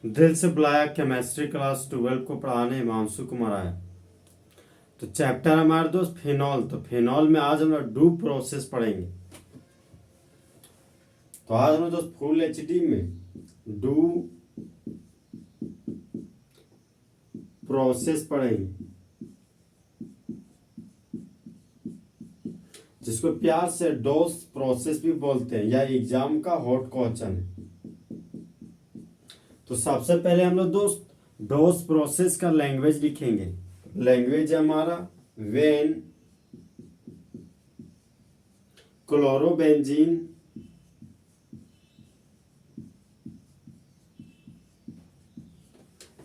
दिल से बुलाया केमिस्ट्री क्लास 12 को पढ़ाने हिमांशु कुमार आया। तो चैप्टर हमारे दोस्त फिनॉल। तो फिनॉल में आज हम लोग डू प्रोसेस पढ़ेंगे। तो आज हम लोग दोस्त फुल एचडी में डू प्रोसेस पढ़ेंगे, जिसको प्यार से डोस प्रोसेस भी बोलते हैं, या एग्जाम का हॉट क्वेश्चन है। तो सबसे पहले हम लोग दोस्त डोस प्रोसेस का लैंग्वेज लिखेंगे। लैंग्वेज है हमारा when chlorobenzene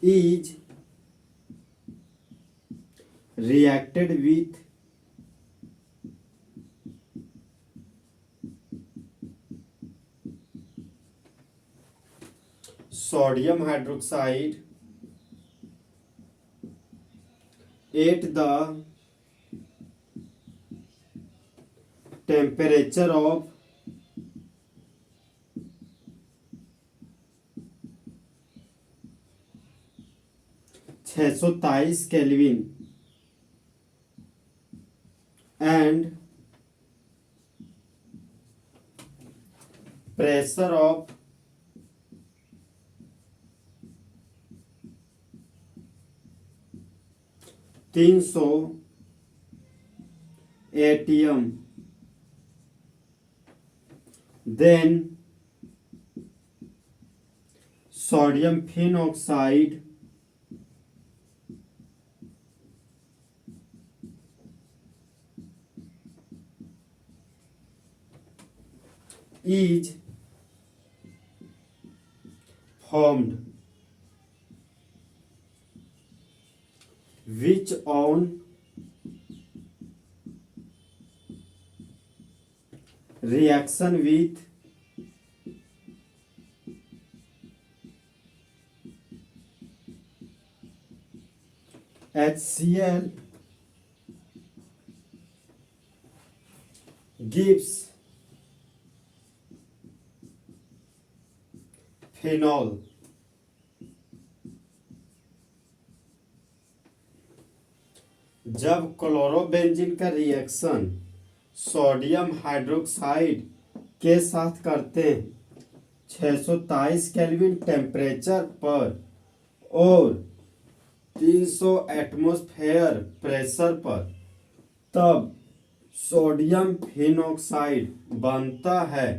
is reacted with sodium hydroxide at the temperature of 623 kelvin and pressure of 300 atm, then sodium phenoxide is formed, which on reaction with HCl gives phenol. जब chlorobenzene का reaction sodium hydroxide के साथ करते हैं 623 kelvin temperature पर और 300 atmosphere pressure पर, तब सोडियम फिनॉक्साइड बनता है।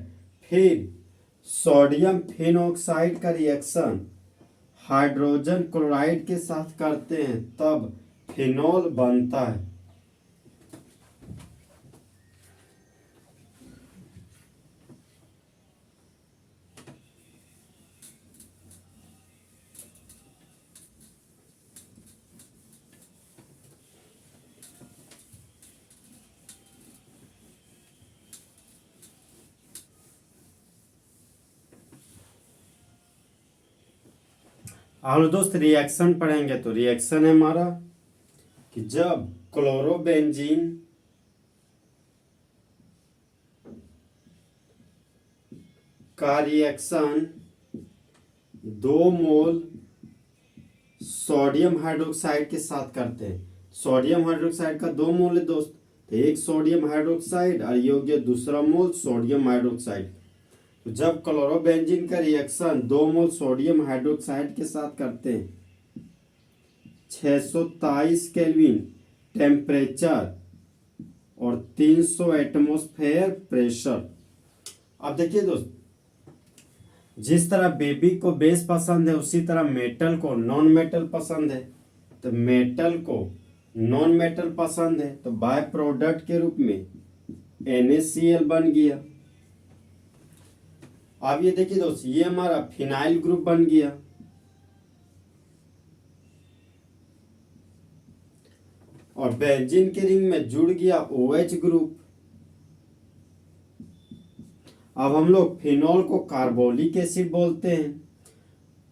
फिर सोडियम फिनॉक्साइड का रिएक्शन हाइड्रोजन क्लोराइड के साथ करते हैं, तब फिनॉल बनता है। हम दोस्त रिएक्शन पढ़ेंगे। तो रिएक्शन है हमारा कि जब क्लोरोबेंजीन का रिएक्शन 2 मोल सोडियम हाइड्रोक्साइड के साथ करते हैं। सोडियम हाइड्रोक्साइड का 2 मोल है दोस्त, तो एक सोडियम हाइड्रोक्साइड और ये हो गया दूसरा मोल सोडियम हाइड्रोक्साइड। तो जब क्लोरोबेंजीन का रिएक्शन 2 मोल सोडियम हाइड्रोक्साइड के साथ करते हैं 623 केल्विन टेम्परेचर और 300 एटमॉस्फेयर प्रेशर। अब देखिए दोस्त, जिस तरह बेबी को बेस पसंद है उसी तरह मेटल को नॉन मेटल पसंद है। तो मेटल को नॉन मेटल पसंद है, तो बाय प्रोडक्ट के रूप में NaCl बन गया। अब ये देखिए दोस्त, ये हमारा फिनाइल ग्रुप बन गया। और बेंजीन के रिंग में जुड़ गया OH ग्रुप। अब हम लोग फिनॉल को कार्बोलिक एसिड बोलते हैं।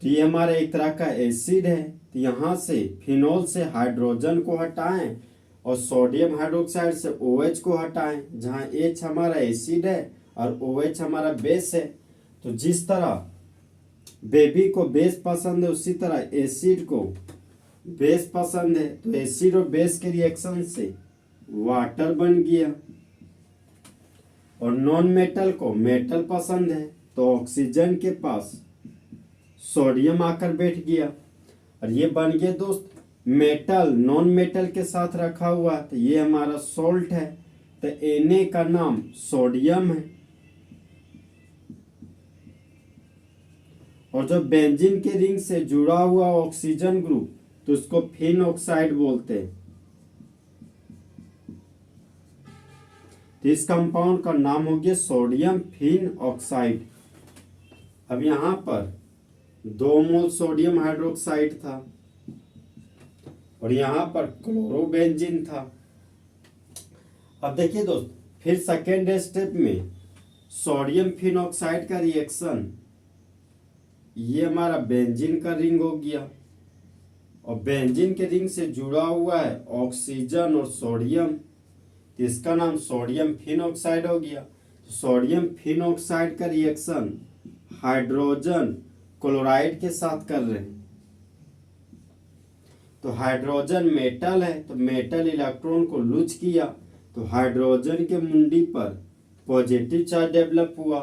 तो ये हमारा एक तरह का एसिड है। तो यहाँ से फिनॉल से हाइड्रोजन को हटाएं और सोडियम हाइड्रोक्साइड से OH को हटाएं, जहाँ H हमारा एसिड है और OH हमारा बेस है। तो जिस तरह बेबी को बेस पसंद है, उसी तरह एसिड को बेस पसंद है, तो एसिड और बेस के रिएक्शन से वाटर बन गया। और नॉन मेटल को मेटल पसंद है, तो ऑक्सीजन के पास सोडियम आकर बैठ गया और ये बन गया दोस्त मेटल। नॉन मेटल के साथ रखा हुआ तो ये हमारा सोल्ट है, तो Na का नाम सोडियम है। और जो बेंजीन के रिंग से जुड़ा हुआ ऑक्सीजन ग्रुप तो उसको फिन ऑक्साइड बोलते हैं। तो इस कंपाउंड का नाम हो गया सोडियम फिन ऑक्साइड। अब यहां पर 2 मोल सोडियम हाइड्रोक्साइड था और यहां पर क्लोरोबेंजीन था। अब देखिए दोस्त, फिर सेकेंड स्टेप में सोडियम फिन ऑक्साइड का रिएक्शन, ये हमारा बेंजीन का रिंग हो गया और बेंजीन के रिंग से जुड़ा हुआ है ऑक्सीजन और सोडियम, तो इसका नाम सोडियम फिन ऑक्साइड हो गया। तो सोडियम फिन ऑक्साइड का रिएक्शन हाइड्रोजन क्लोराइड के साथ कर रहे हैं। तो हाइड्रोजन मेटल है, तो मेटल इलेक्ट्रॉन को लूज किया, तो हाइड्रोजन के मुंडी पर पॉजिटिव चार्ज डेवलप हुआ।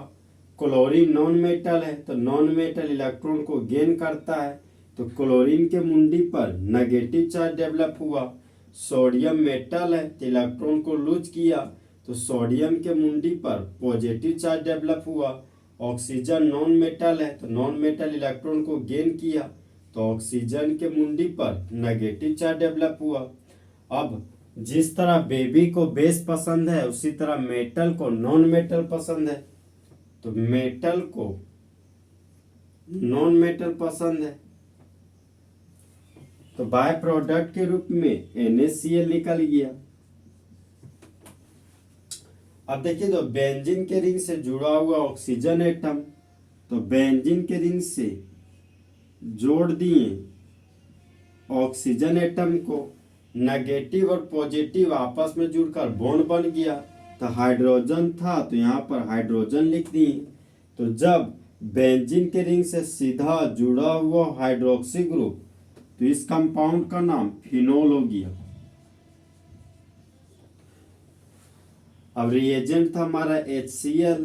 क्लोरीन नॉन मेटल है, तो नॉन मेटल इलेक्ट्रॉन को गेन करता है, तो क्लोरीन के मुंडी पर नेगेटिव चार्ज डेवलप हुआ। सोडियम मेटल है, तो इलेक्ट्रॉन को लूज किया, तो सोडियम के मुंडी पर पॉजिटिव चार्ज डेवलप हुआ। ऑक्सीजन नॉन मेटल है, तो नॉन मेटल इलेक्ट्रॉन को गेन किया, तो ऑक्सीजन के मुंडी पर नेगेटिव चार्ज डेवलप हुआ। अब जिस तरह बेबी को बेस पसंद है, उसी तरह मेटल को नॉन मेटल पसंद है, तो मेटल को नॉन मेटल पसंद है, तो बाय प्रोडक्ट के रूप में NaCl निकल गया। अब देखिए तो बेंजीन के रिंग से जुड़ा हुआ ऑक्सीजन एटम, तो बेंजीन के रिंग से जोड़ दिए ऑक्सीजन एटम को, नेगेटिव और पॉजिटिव आपस में जुड़कर बॉन्ड बन गया। तो हाइड्रोजन था तो यहाँ पर हाइड्रोजन लिख दिए। तो जब बेंजीन के रिंग से सीधा जुड़ा हुआ हाइड्रोक्सी ग्रुप, तो इस कंपाउंड का नाम फिनोल हो गया। अब रिएजेंट था हमारा HCl,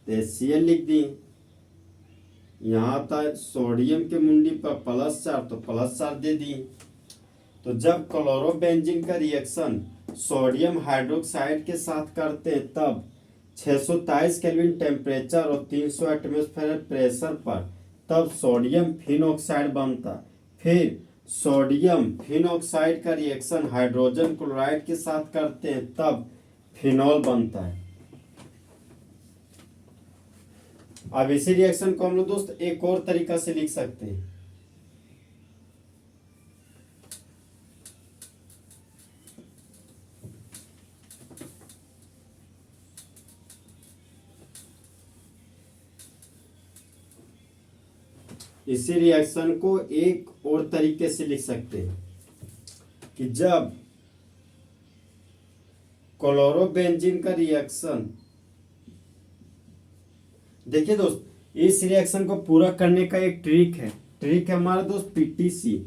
तो HCl लिख दिए। यहाँ था सोडियम के मुंडी पर प्लस चार्ज, तो प्लस चार्ज दे दिए। तो जब क्लोरोबेंजीन का रिएक्शन सोडियम हाइड्रोक्साइड के साथ करते हैं, तब 623 केल्विन टेम्परेचर और 300 एटमॉस्फेयर प्रेशर पर तब सोडियम फिन ऑक्साइड बनता। फिर सोडियम फिन ऑक्साइड का रिएक्शन हाइड्रोजन क्लोराइड के साथ करते हैं, तब फिनॉल बनता है। अब इसी रिएक्शन को हम लोग दोस्त एक और तरीका से लिख सकते हैं। इसी रिएक्शन को एक और तरीके से लिख सकते हैं कि जब क्लोरोबेंजीन का रिएक्शन, देखिए दोस्त, इस रिएक्शन को पूरा करने का एक ट्रिक है हमारा दोस्त पीटीसी।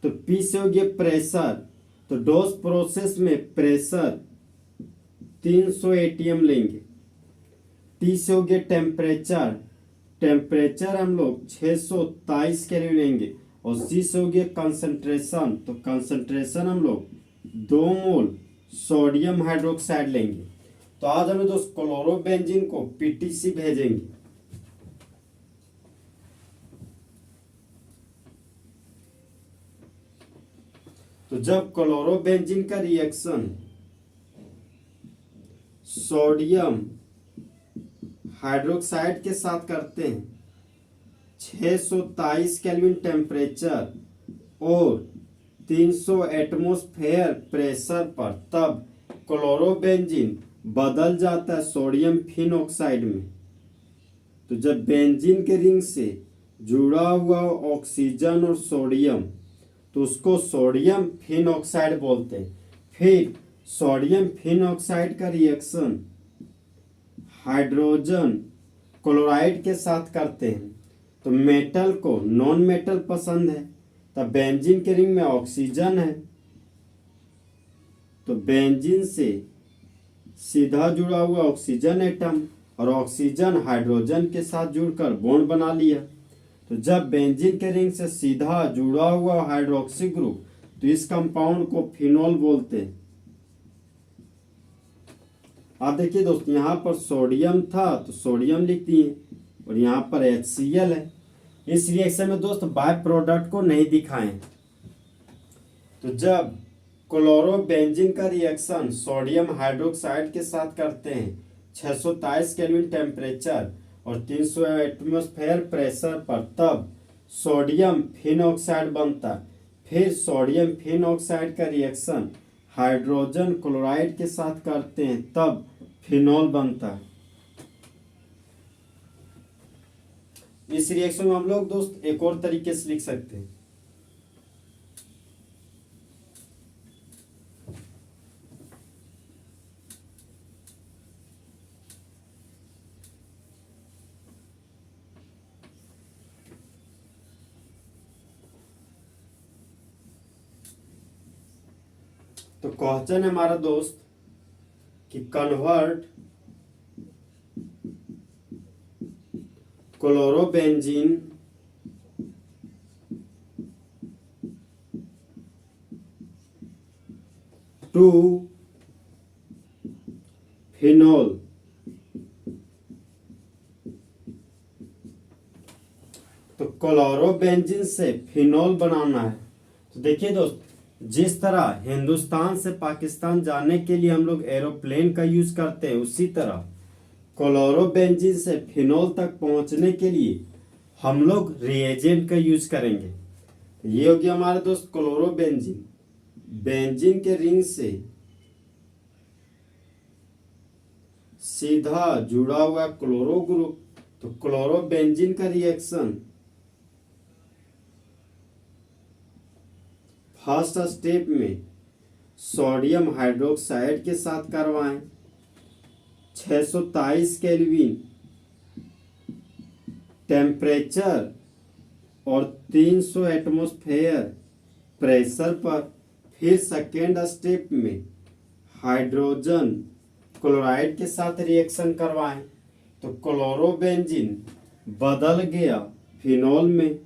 तो पी से हो गया प्रेशर, तो डोज प्रोसेस में प्रेशर 300 atm लेंगे। टी से हो गया टेम्परेचर हम लोग 623 केल्विन लेंगे। और सी से हो गया कंसंट्रेशन, तो कंसंट्रेशन हम लोग 2 मोल सोडियम हाइड्रोक्साइड लेंगे। तो आज हमें दोस्त क्लोरोबेंजीन को पीटीसी भेजेंगे। तो जब क्लोरोबेंजीन का रिएक्शन सोडियम हाइड्रोक्साइड के साथ करते हैं 623 केल्विन टेम्परेचर और 300 एटमॉस्फेयर प्रेशर पर, तब क्लोरोबेंजीन बदल जाता है सोडियम फिन ऑक्साइड में। तो जब बेंजीन के रिंग से जुड़ा हुआ ऑक्सीजन और सोडियम, तो उसको सोडियम फिन ऑक्साइड बोलते हैं। फिर सोडियम फिन ऑक्साइड का रिएक्शन हाइड्रोजन क्लोराइड के साथ करते हैं तो मेटल को नॉन मेटल पसंद है, तब बेंजीन के रिंग में ऑक्सीजन है तो बेंजीन से सीधा जुड़ा हुआ ऑक्सीजन एटम और ऑक्सीजन हाइड्रोजन के साथ जुड़कर बॉन्ड बना लिया। तो जब बेंजीन के रिंग से सीधा जुड़ा हुआ हाइड्रोक्सी ग्रुप तो इस कंपाउंड को फिनोल बोलते हैं। आप देखिए दोस्त, यहाँ पर सोडियम था तो सोडियम लिख दिए और यहाँ पर HCl है। इस रिएक्शन में दोस्त बाय प्रोडक्ट को नहीं दिखाएं। तो जब क्लोरोबेंजीन का रिएक्शन सोडियम हाइड्रोक्साइड के साथ करते हैं 623 केल्विन टेम्परेचर और 300 एटमॉस्फेयर प्रेशर पर, तब सोडियम फिन ऑक्साइड बनता है। फिर सोडियम फिन ऑक्साइड का रिएक्शन हाइड्रोजन क्लोराइड के साथ करते हैं तब फिनॉल बनता है। इस रिएक्शन में हम लोग दोस्त एक और तरीके से लिख सकते हैं। तो क्वेश्चन है हमारा दोस्त कि कन्वर्ट क्लोरोबेंजीन टू फिनोल। तो क्लोरोबेंजीन से फिनोल बनाना है। तो देखिए दोस्त, जिस तरह हिंदुस्तान से पाकिस्तान जाने के लिए हम लोग एरोप्लेन का यूज करते हैं, उसी तरह क्लोरोबेंजीन से फिनोल तक पहुंचने के लिए हम लोग रिएजेंट का यूज करेंगे। ये हो गया हमारे दोस्त क्लोरोबेंजीन। बेंजीन के रिंग से सीधा जुड़ा हुआ क्लोरो ग्रुप, तो क्लोरोबेंजीन का रिएक्शन फर्स्ट स्टेप में सोडियम हाइड्रोक्साइड के साथ करवाएं 623 केल्विन टेम्परेचर और 300 एटमॉस्फेयर प्रेशर पर। फिर सेकेंड स्टेप में हाइड्रोजन क्लोराइड के साथ रिएक्शन करवाएं तो क्लोरोबेंजीन बदल गया फिनोल में।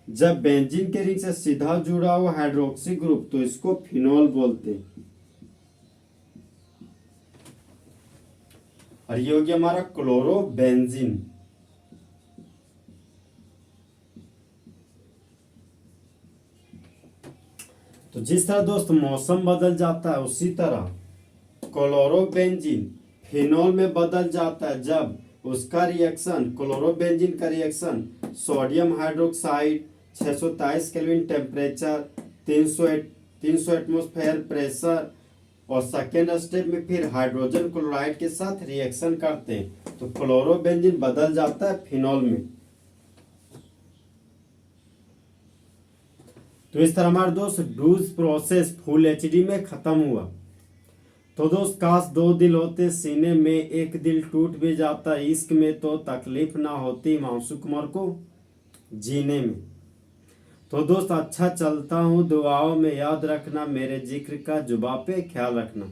जब बेंजीन के रिंग से सीधा जुड़ा हुआ हाइड्रोक्सी ग्रुप तो इसको फिनोल बोलते हैं। और ये हो गया हमारा क्लोरोबेंजीन। तो जिस तरह दोस्त मौसम बदल जाता है उसी तरह क्लोरोबेंजीन फिनोल में बदल जाता है जब उसका रिएक्शन, क्लोरोबेंजीन का reaction sodium hydroxide 623 kelvin temperature 300 atmosphere pressure और सेकेंड स्टेप में फिर हाइड्रोजन क्लोराइड के साथ रिएक्शन करते हैं तो क्लोरोबेंजीन बदल जाता है फिनोल में। तो इस तरह हमारे दोस्त डूज प्रोसेस फुल एचडी में खत्म हुआ। तो दोस्त काश दो दिल होते सीने में, एक दिल टूट भी जाता इश्क में तो तकलीफ ना होती मासूक उमर को जीने में। तो दोस्त अच्छा चलता हूँ, दुआओं में याद रखना, मेरे जिक्र का जुबां पे ख्याल रखना।